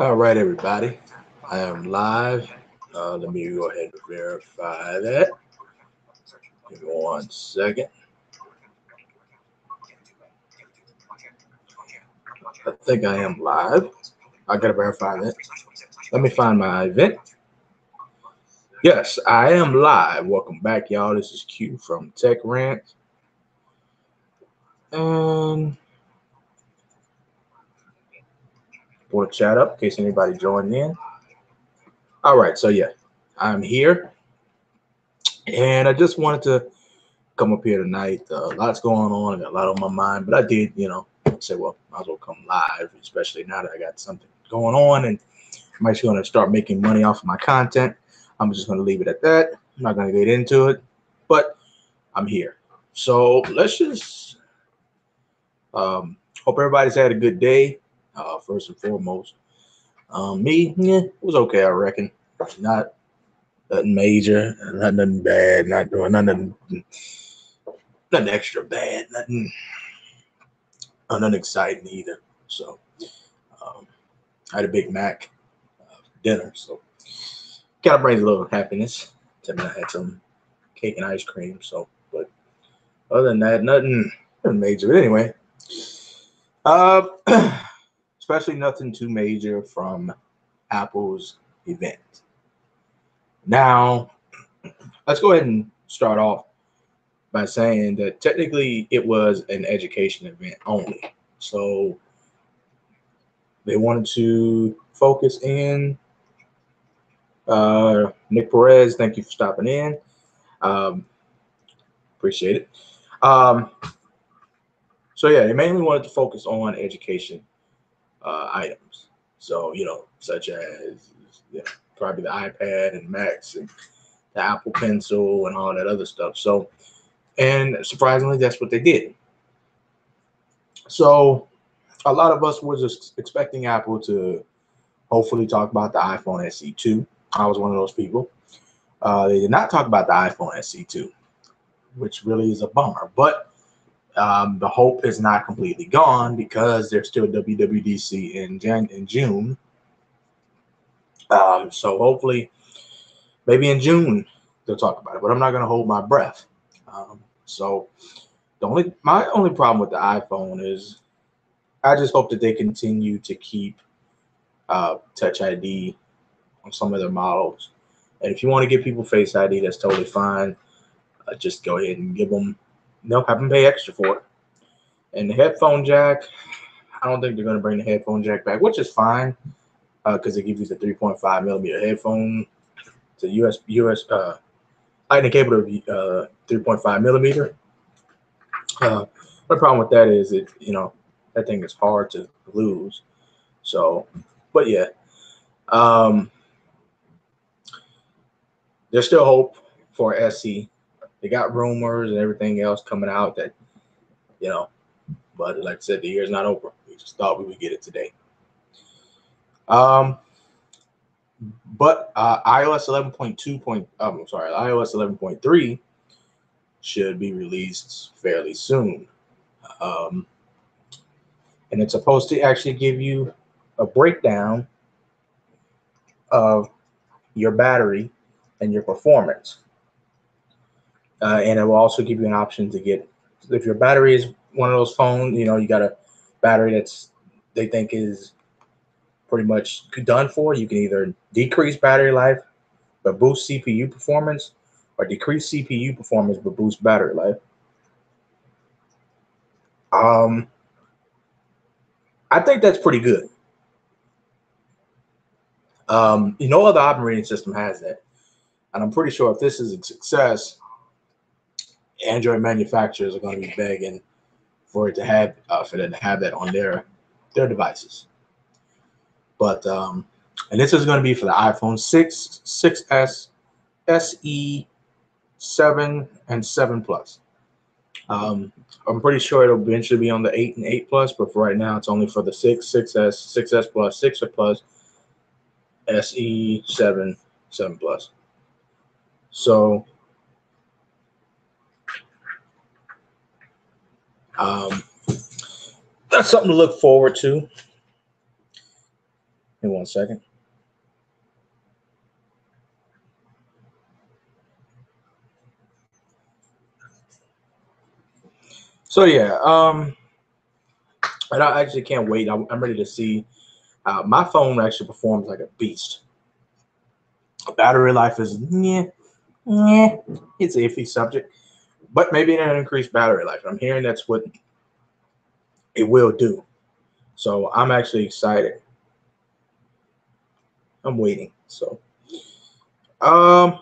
All right, everybody. I am live. Let me go ahead and verify that. Give me 1 second. I think I am live. I gotta verify that. Let me find my event. Yes, I am live. Welcome back, y'all. This is Q from Tech Rant. And pull the chat up in case anybody joined in. All right, so yeah, I'm here. And I just wanted to come up here tonight. Lots going on. I got a lot on my mind, but I did, say, well, might as well come live, especially now that I got something going on and I'm actually going to start making money off of my content. I'm just going to leave it at that. I'm not going to get into it, but I'm here. So let's just hope everybody's had a good day. First and foremost, it was okay, I reckon. Not nothing major, not nothing bad, not doing nothing extra bad, nothing exciting either. So um, I had a Big Mac dinner, so kind of brings a little happiness. I had some cake and ice cream. So, but other than that, nothing major. But anyway, uh, especially nothing too major from Apple's event. Now, let's go ahead and start off by saying that technically it was an education event only. So they wanted to focus in. Nick Perez, thank you for stopping in. Um, Appreciate it. Um, so yeah, they mainly wanted to focus on education items. So such as probably the iPad and Macs and the Apple Pencil and all that other stuff. So, and surprisingly, that's what they did. So a lot of us were just expecting Apple to hopefully talk about the iPhone SE 2. I was one of those people. They did not talk about the iPhone SE 2, which really is a bummer. But the hope is not completely gone because there's still WWDC in June. So hopefully, maybe in June they'll talk about it. But I'm not going to hold my breath. So my only problem with the iPhone is I just hope that they continue to keep Touch ID on some of their models. And if you want to give people Face ID, that's totally fine. Just go ahead and give them. They'll have them pay extra for it. And the headphone jack, I don't think they're going to bring the headphone jack back, which is fine because it gives you the 3.5 millimeter headphone, the US lightning cable to 3.5 millimeter. The problem with that is that thing is hard to lose. So, but yeah, um, there's still hope for SE. They got rumors and everything else coming out that but like I said, the year's not over. We just thought we would get it today. But iOS 11.2 iOS 11.3 should be released fairly soon. And it's supposed to actually give you a breakdown of your battery and your performance. And it will also give you an option to get, if your battery is one of those phones, you got a battery that's they think is pretty much done for, you can either decrease battery life but boost CPU performance, or decrease CPU performance but boost battery life. I think that's pretty good. No other operating system has that, and I'm pretty sure if this is a success, Android manufacturers are going to be begging for it to have them to have that on their devices. But and this is going to be for the iPhone 6, 6S, SE, 7, and 7 Plus. I'm pretty sure it'll eventually be on the 8 and 8 Plus, but for right now, it's only for the 6, 6S, 6S Plus, 6 Plus, SE, 7, 7 Plus. So, that's something to look forward to. Give me 1 second. So yeah, and I actually can't wait. I'm ready to see. My phone actually performs like a beast. Battery life is yeah, it's an iffy subject, but maybe an increased battery life. I'm hearing that's what it will do. So I'm actually excited. I'm waiting. Um,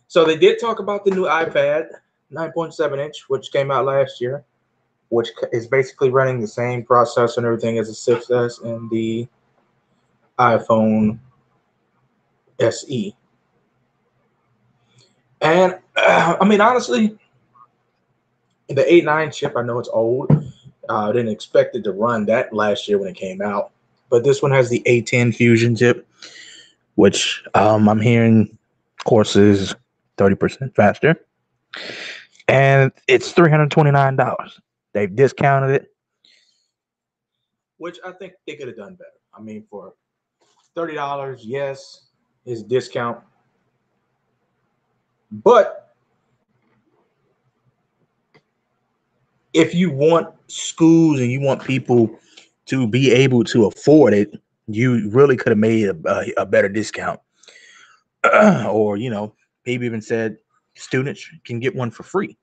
so they did talk about the new iPad 9.7-inch, which came out last year, which is basically running the same processor and everything as the 6S and the iPhone SE. And I mean, honestly, the A9 chip, I know it's old. I didn't expect it to run that last year when it came out. But this one has the A10 Fusion chip, which I'm hearing, of course, is 30% faster. And it's $329. They've discounted it, which I think they could have done better. I mean, for $30, yes, is discount. But if you want schools and you want people to be able to afford it, you really could have made a better discount. Or, maybe even said students can get one for free.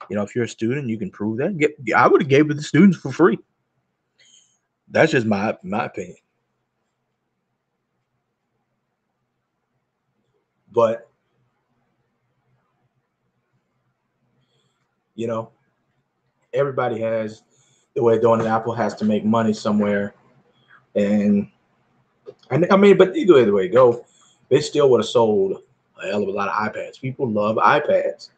If you're a student, you can prove that. I would have gave it to the students for free. That's just my opinion. But you know, everybody has the way of doing it. Apple has to make money somewhere, and I mean, but either way it go, they still would have sold a hell of a lot of iPads. People love iPads.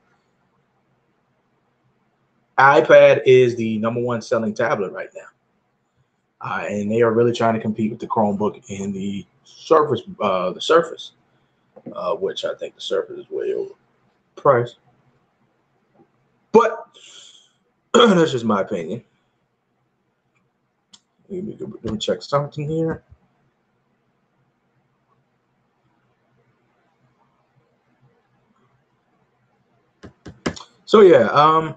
iPad is the number one selling tablet right now, and they are really trying to compete with the Chromebook and the Surface. The Surface, which I think the Surface is way overpriced. But that's just my opinion. Let me check something here. So yeah,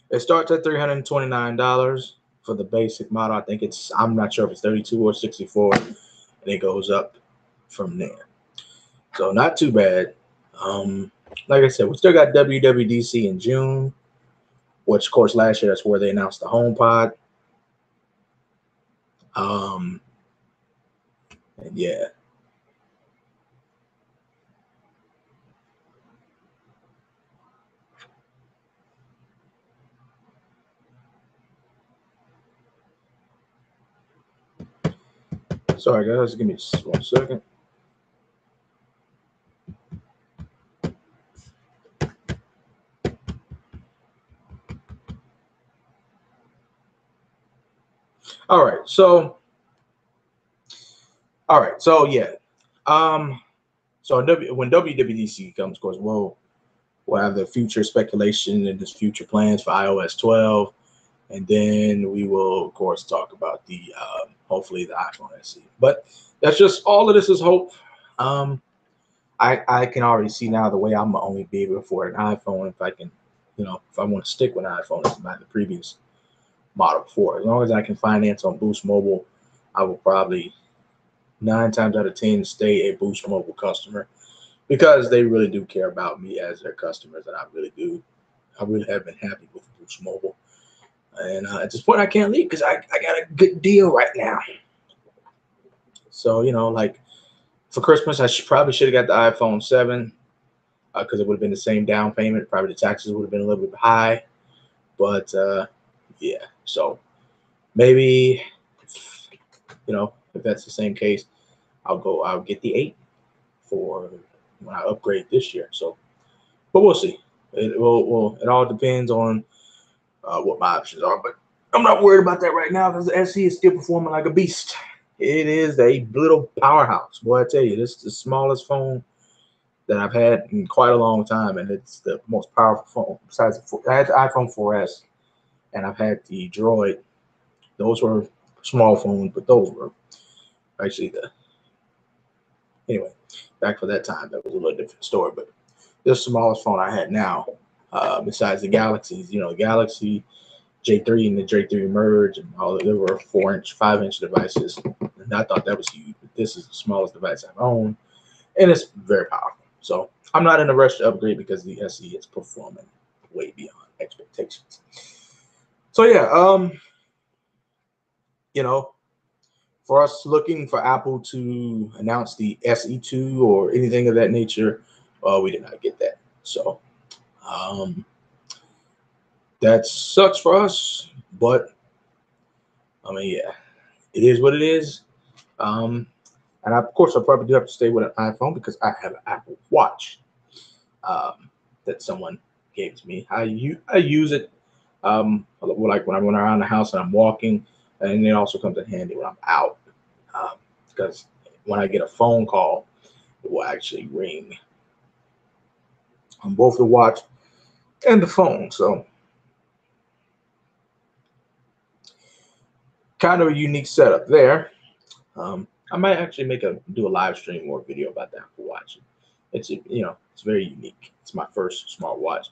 it starts at $329 for the basic model. I think I'm not sure if it's 32 or 64, and it goes up from there. So not too bad. Like I said, we still got WWDC in June, which of course last year that's where they announced the HomePod. And yeah. Sorry guys, give me just 1 second. All right, so yeah. So when WWDC comes, of course, we'll have the future speculation and this future plans for iOS 12, and then we will, of course, talk about the hopefully the iPhone SE. But that's just all of this is hope. I can already see now the way I'm gonna only be able to afford an iPhone if I can, if I want to stick with an iPhone as the previous model before. As long as I can finance on Boost Mobile, I will probably 9 times out of 10 stay a Boost Mobile customer because they really do care about me as their customers, and I really do. I really have been happy with Boost Mobile, and at this point, I can't leave because I got a good deal right now. So like for Christmas, I probably should have got the iPhone 7 because it would have been the same down payment. Probably the taxes would have been a little bit high, but yeah. So maybe if that's the same case, I'll get the 8 for when I upgrade this year. So, but we'll see. It all depends on what my options are. But I'm not worried about that right now because the SE is still performing like a beast. It is a little powerhouse. Boy, I tell you, this is the smallest phone that I've had in quite a long time, and it's the most powerful phone. Besides, I had the iPhone 4S, and I've had the Droid. Those were small phones, but those were actually anyway, back for that time, that was a little different story. But this is the smallest phone I had now, besides the Galaxies, Galaxy J3 and the J3 merge, and all there were 4-inch, 5-inch devices, and I thought that was huge. But this is the smallest device I've owned, and it's very powerful. So I'm not in a rush to upgrade because the SE is performing way beyond expectations. So yeah, for us looking for Apple to announce the SE2 or anything of that nature, we did not get that. So that sucks for us, but I mean, yeah, it is what it is. And of course, I probably do have to stay with an iPhone because I have an Apple Watch that someone gave to me. I use it like when I'm around the house and I'm walking, and it also comes in handy when I'm out because when I get a phone call, it will actually ring on both the watch and the phone. So kind of a unique setup there. I might actually do a live stream or video about the Apple Watch. It's it's very unique. It's my first smartwatch.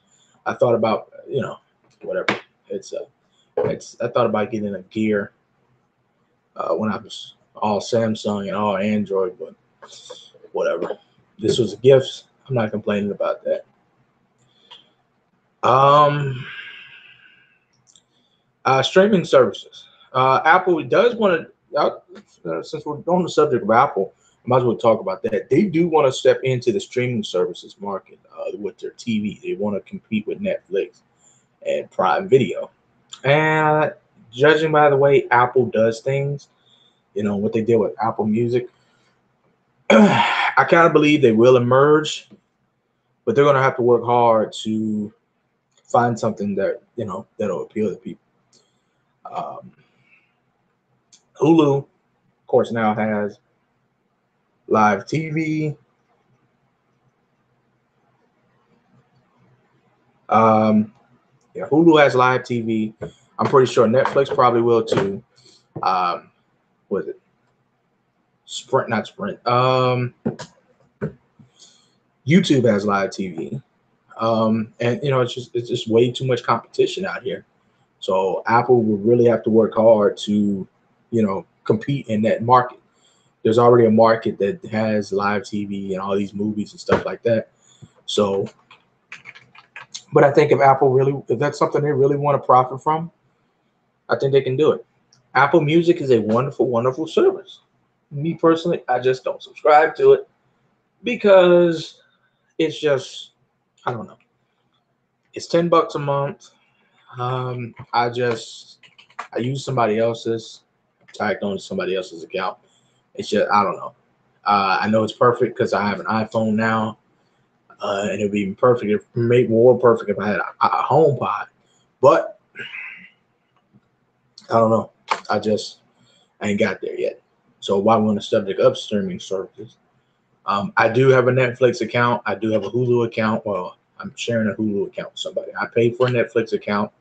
I thought about whatever. I thought about getting a Gear when I was all Samsung and all Android, but whatever. This was a gift. I'm not complaining about that. Streaming services. Apple does want to, since we're on the subject of Apple, I might as well talk about that. They do want to step into the streaming services market with their TV. They want to compete with Netflix and Prime Video. And judging by the way Apple does things, what they did with Apple Music, I kind of believe they will emerge, but they're going to have to work hard to find something that, that'll appeal to people. Hulu, of course, now has live TV. Yeah, Hulu has live TV. I'm pretty sure Netflix probably will too. What is it? Sprint, not Sprint. YouTube has live TV. And it's just way too much competition out here. So Apple will really have to work hard to, compete in that market. There's already a market that has live TV and all these movies and stuff like that. So, but I think if that's something they really want to profit from, I think they can do it. Apple Music is a wonderful, wonderful service. Me personally, I just don't subscribe to it because it's just, I don't know. It's $10 a month. I use somebody else's, tagged on somebody else's account. It's just, I don't know. I know it's perfect because I have an iPhone now, and it'd be perfect, more perfect if I had a HomePod. But I don't know. I ain't got there yet. So while we're on the subject of streaming services, I do have a Netflix account. I do have a Hulu account. Well, I'm sharing a Hulu account with somebody. I pay for a Netflix account.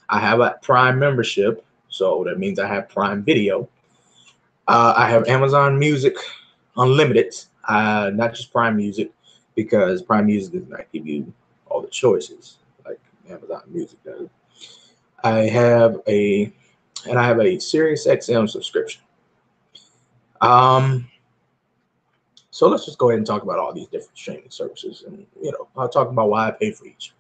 I have a Prime membership, so that means I have Prime Video. I have Amazon Music Unlimited, not just Prime Music, because Prime Music does not give you all the choices like Amazon Music does. I have a Sirius XM subscription. So let's just go ahead and talk about all these different streaming services, and I'll talk about why I pay for each.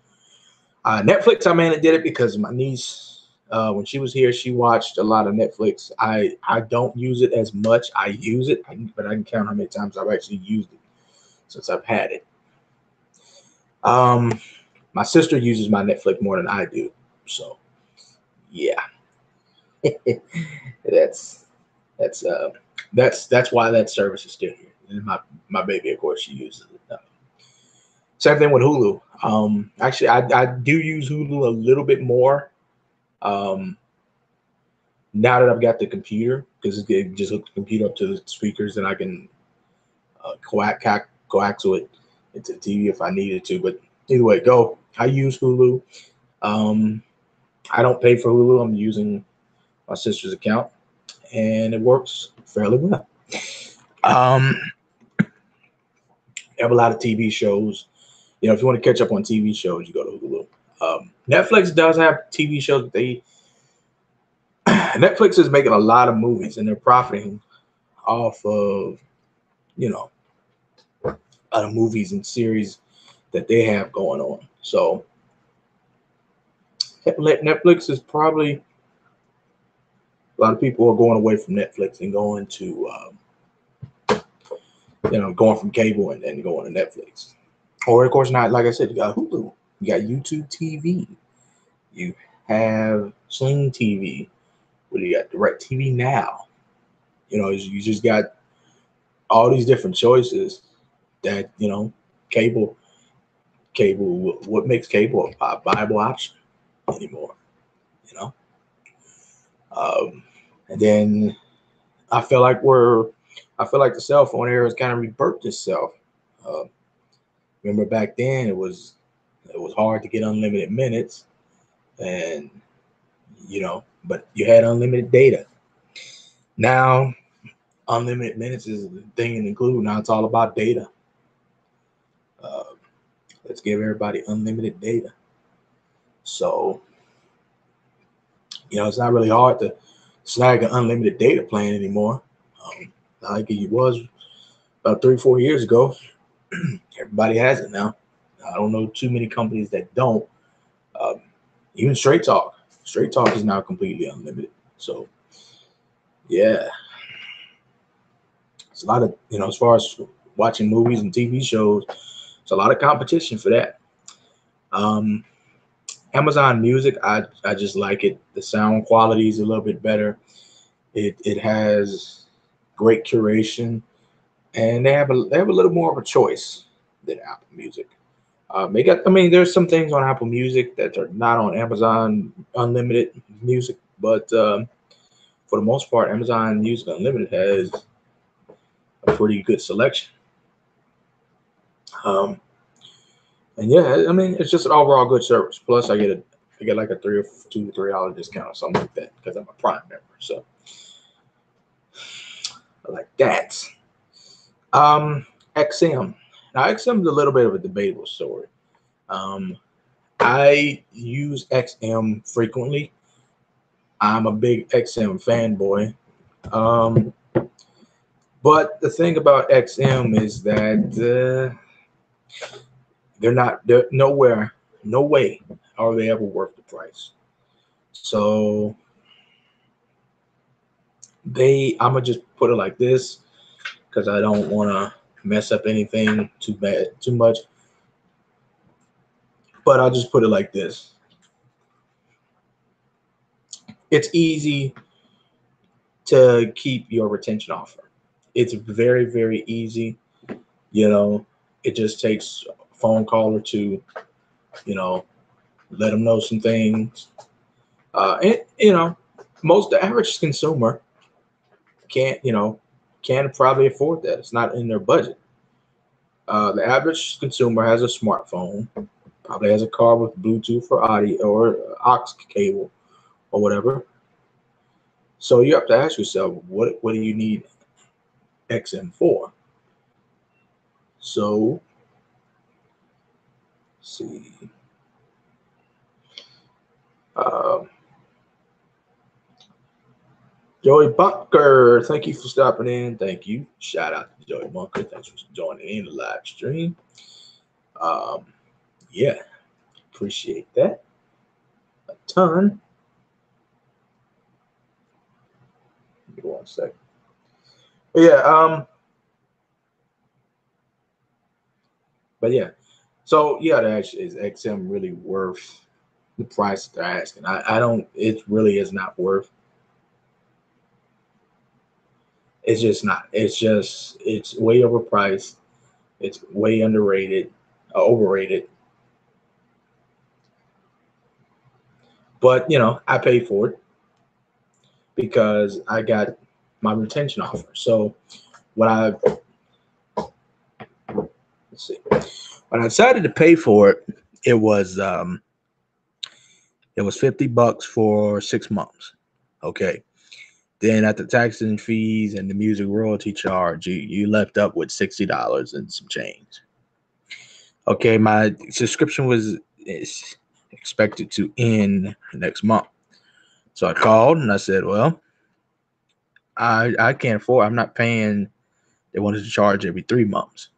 Netflix, I mainly did it because my niece, when she was here, she watched a lot of Netflix. I don't use it as much. I use it, but I can count how many times I've actually used it since I've had it. My sister uses my Netflix more than I do, so yeah, that's why that service is still here. And my baby, of course, she uses it. Same thing with Hulu. Actually, I do use Hulu a little bit more now that I've got the computer, because it just hook the computer up to the speakers and I can coaxial it into the TV if I needed to. But either way, I use Hulu. I don't pay for Hulu. I'm using my sister's account, and it works fairly well. Um, you have a lot of TV shows. You know, if you want to catch up on TV shows, you go to Hulu. Netflix does have TV shows. Netflix is making a lot of movies, and they're profiting off of, you know, other movies and series that they have going on. So Netflix is probably, a lot of people are going away from Netflix and going to, going from cable and then going to Netflix. Or of course not, like I said, you got Hulu, you got YouTube TV, you have Sling TV, what do you got? DirecTV Now. You know, you just got all these different choices that, cable, what makes cable a viable option anymore, you know? And then I feel like the cell phone era has kind of rebirthed itself. Remember back then it was hard to get unlimited minutes, and but you had unlimited data. Now unlimited minutes is the thing and include. Now it's all about data. Let's give everybody unlimited data. So it's not really hard to snag an unlimited data plan anymore. Like it was about 3-4 years ago. Everybody has it now. I don't know too many companies that don't. Even Straight Talk is now completely unlimited. So yeah, it's a lot of, as far as watching movies and TV shows, it's a lot of competition for that. Amazon Music, I just like it. The sound quality is a little bit better. It has great curation, and they have a little more of a choice than Apple Music. There's some things on Apple Music that are not on Amazon Unlimited Music, but for the most part, Amazon Music Unlimited has a pretty good selection. And yeah, it's just an overall good service. Plus, I get like a $2 to $3 discount or something like that because I'm a Prime member. So I like that. XM. Now, XM is a little bit of a debatable story. I use XM frequently. I'm a big XM fanboy. But the thing about XM is that they're nowhere, no way are they ever worth the price. So I'm gonna just put it like this because I don't want to mess up anything too much. But I'll just put it like this. It's easy to keep your retention offer. It's very, very easy. It just takes a phone call or two, let them know some things. And the average consumer can't probably afford that. It's not in their budget. The average consumer has a smartphone, probably has a car with Bluetooth or audio or aux cable or whatever. So you have to ask yourself, what do you need XM for? So, let's see. Joey Bunker, thank you for stopping in. Thank you. Shout out to Joey Bunker. Thanks for joining in the live stream. Yeah, appreciate that a ton. Give me 1 second. But yeah, So yeah, is XM really worth the price they're asking? I don't. It really is not worth. It's just not. It's way overpriced. It's way underrated, overrated. But I paid for it because I got my retention offer. So let's see. When I decided to pay for it, it was $50 for 6 months. Okay. Then at the taxes and fees and the music royalty charge, you left up with $60 and some change. Okay, my subscription is expected to end next month. So I called and I said, well, I can't afford, I'm not paying. They wanted to charge every 3 months.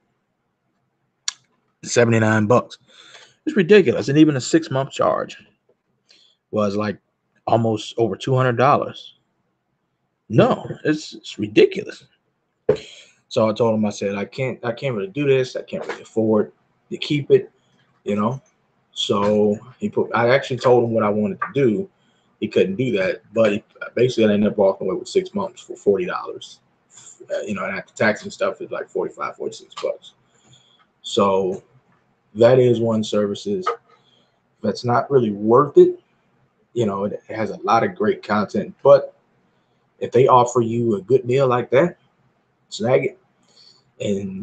$79. It's ridiculous. And even a 6-month charge was like almost over $200. No, it's ridiculous. So I told him, I said, I can't really do this. I can't really afford to keep it, you know. So I actually told him what I wanted to do. He couldn't do that, but basically I ended up walking away with 6 months for $40. And after tax and stuff, it's like 45, 46 bucks. So that is one services that's not really worth it. It has a lot of great content, but if they offer you a good deal like that, snag it. And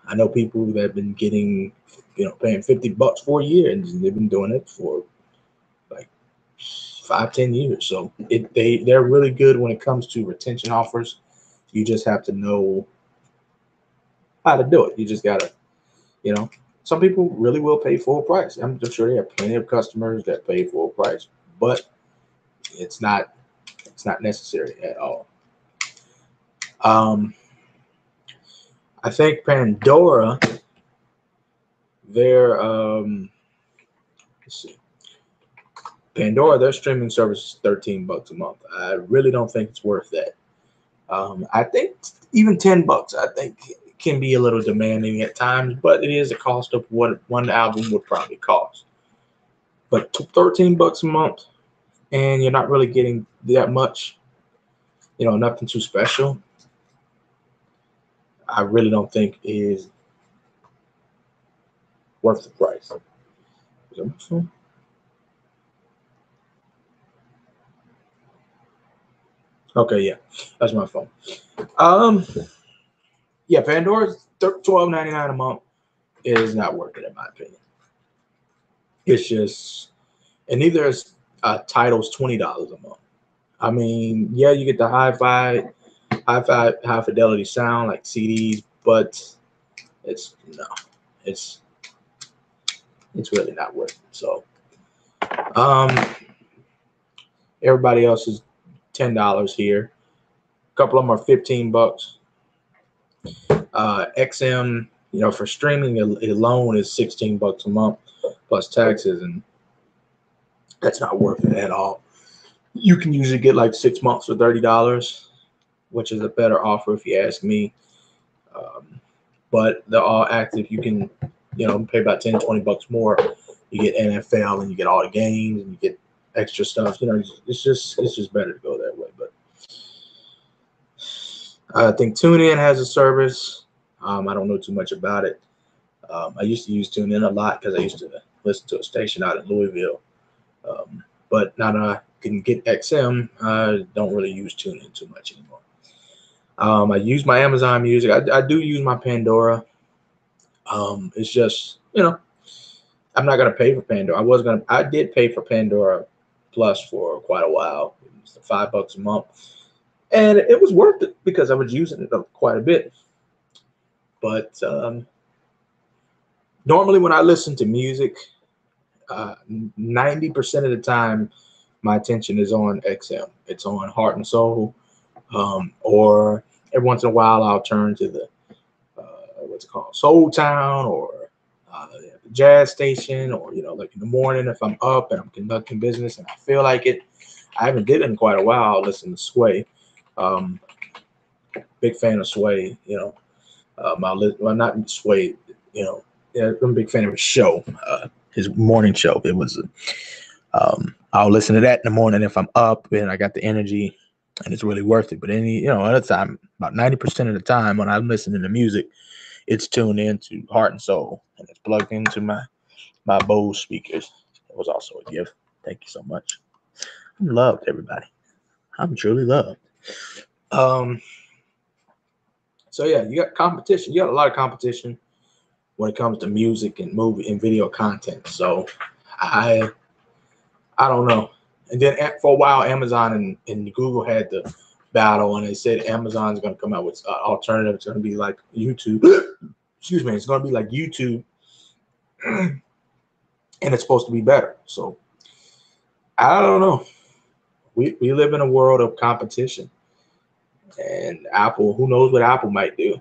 I know people that have been getting, paying $50 for a year, and they've been doing it for like 5-10 years. So they're really good when it comes to retention offers. You just have to know how to do it. You just gotta, some people really will pay full price. I'm sure there are plenty of customers that pay full price, but it's not necessary at all. I think Pandora, let's see, Pandora, their streaming service is $13 a month. I really don't think it's worth that. I think even $10, I think, can be a little demanding at times, but it is a cost of what one album would probably cost. But $13 a month, and you're not really getting that much, nothing too special. I really don't think is worth the price. Okay, yeah, that's my phone. Yeah, Pandora's $12.99 a month is not worth it in my opinion. It's just, and neither is Tidal's $20 a month. I mean, yeah, you get the high fidelity sound like CDs, but it's really not worth it. So, everybody else is $10 here. A couple of them are $15. XM, for streaming alone is $16 a month plus taxes, and that's not worth it at all. You can usually get like 6 months for $30, which is a better offer if you ask me. But they're all active. You can, pay about $10-20 more. You get NFL and you get all the games and you get extra stuff. It's just better to go that way. But I think TuneIn has a service. I don't know too much about it. I used to use TuneIn a lot because I used to listen to a station out in Louisville. But now that I can get XM, I don't really use TuneIn too much anymore. I use my Amazon Music. I do use my Pandora. It's just, I'm not gonna pay for Pandora. I did pay for Pandora Plus for quite a while. It was $5 a month, and it was worth it because I was using it quite a bit. But normally when I listen to music, 90% of the time, my attention is on XM. It's on Heart and Soul, or every once in a while I'll turn to the what's it called, Soul Town, or the jazz station, or like in the morning if I'm up and I'm conducting business and I feel like it. I haven't did it in quite a while. I'll listen to Sway. Big fan of Sway. Well, not Sway. I'm a big fan of his show, his morning show. It was. I'll listen to that in the morning if I'm up and I got the energy, and it's really worth it. But other time, about 90% of the time when I'm listening to music, it's tuned into Heart and Soul, and it's plugged into my Bose speakers. It was also a gift. Thank you so much. I'm loved, everybody. I'm truly loved. So yeah, you got competition. You got a lot of competition when it comes to music and movie and video content. So I don't know. And then for a while, Amazon and Google had the battle, and they said Amazon's going to come out with alternative. It's going to be like YouTube. Excuse me. It's going to be like YouTube, and it's supposed to be better. So I don't know. We live in a world of competition, and Apple. Who knows what Apple might do?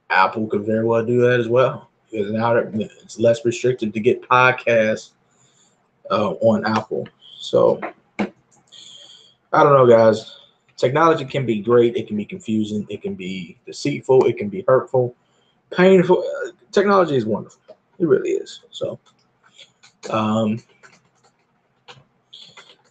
Apple could very well do that as well, because now it's less restricted to get podcasts on Apple. So I don't know, guys. Technology can be great. It can be confusing. It can be deceitful. It can be hurtful, painful. Technology is wonderful. It really is. So,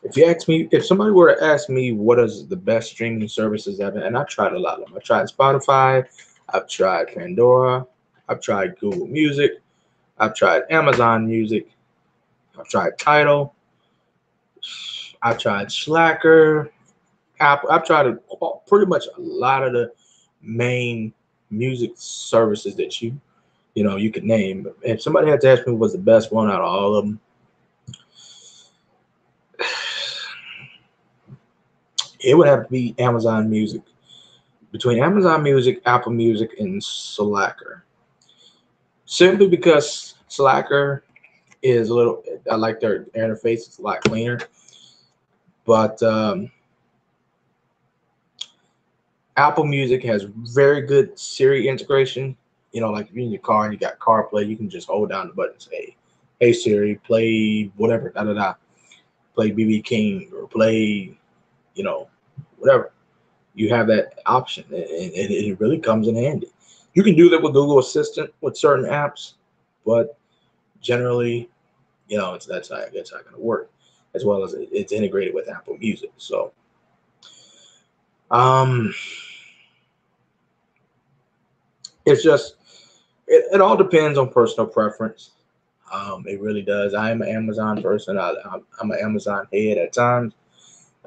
if somebody were to ask me what is the best streaming services ever, and I've tried a lot of them. I've tried Spotify. I've tried Pandora. I've tried Google Music. I've tried Amazon Music. I've tried Tidal. I've tried Slacker. Apple. I've tried pretty much a lot of the main music services that you could name. If somebody had to ask me what was the best one out of all of them, it would have to be Amazon Music. Between Amazon Music, Apple Music, and Slacker. Simply because Slacker is I like their interface. It's a lot cleaner. But Apple Music has very good Siri integration. Like if you're in your car and you got CarPlay, you can just hold down the button and say, "Hey Siri, play whatever, play BB King or play, whatever." You have that option, and it really comes in handy. You can do that with Google Assistant with certain apps, but generally, that's not going to work. As well as it's integrated with Apple Music. So, it's just it all depends on personal preference. It really does. I am an Amazon person. I'm an Amazon head at times.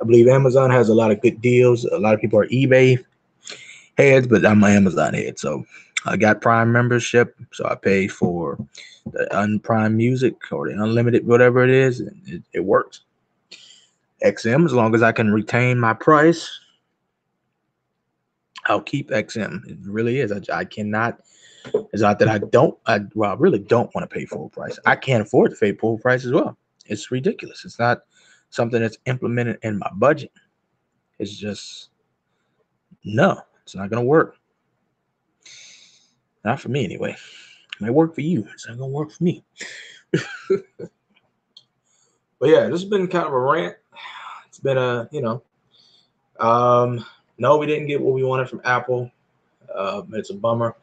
I believe Amazon has a lot of good deals. A lot of people are eBay heads, but I'm an Amazon head. So I got Prime membership, so I pay for the Unprime Music or the unlimited, whatever it is, and it works. XM, as long as I can retain my price, I'll keep XM. It really is. I cannot. It's not that I really don't want to pay full price. I can't afford to pay full price as well. It's ridiculous. It's not something that's implemented in my budget. It's just, no, it's not going to work. Not for me anyway. It might work for you. It's not going to work for me. But yeah, this has been kind of a rant. It's been no, we didn't get what we wanted from Apple. It's a bummer.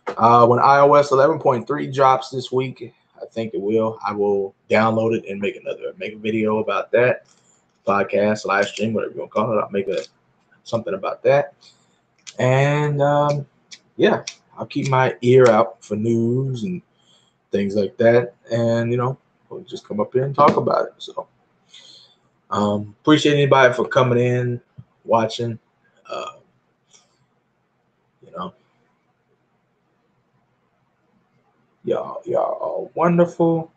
When iOS 11.3 drops this week, I think it will. I will download it and make a video about that. Podcast, live stream, whatever you want to call it. I'll make something about that. And yeah, I'll keep my ear out for news and things like that. And we'll just come up here and talk about it. So appreciate anybody for coming in, watching. Y'all are wonderful.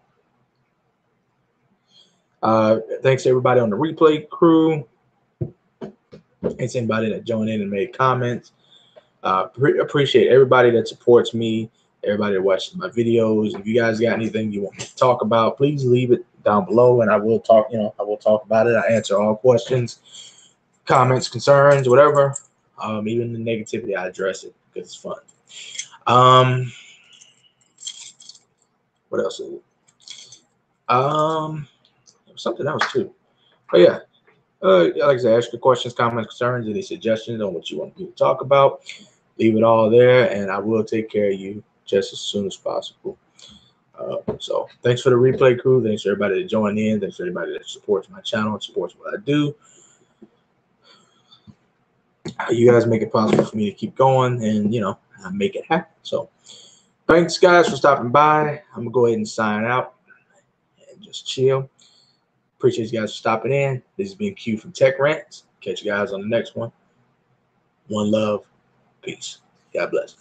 Thanks to everybody on the replay crew. Thanks to anybody that joined in and made comments. Appreciate everybody that supports me, everybody that watches my videos. If you guys got anything you want me to talk about, please leave it down below, and I will talk. I will talk about it. I answer all questions, comments, concerns, whatever. Even the negativity, I address it because it's fun. What else is it? Something else too. But yeah, like I said, ask your questions, comments, concerns, any suggestions on what you want me to talk about. Leave it all there, and I will take care of you just as soon as possible. So thanks for the replay crew. Thanks for everybody that joined in. Thanks for everybody that supports my channel and supports what I do. You guys make it possible for me to keep going and, make it happen. So thanks, guys, for stopping by. I'm going to go ahead and sign out and just chill. Appreciate you guys for stopping in. This has been Q from Tech Rants. Catch you guys on the next one. One love. Peace. God bless.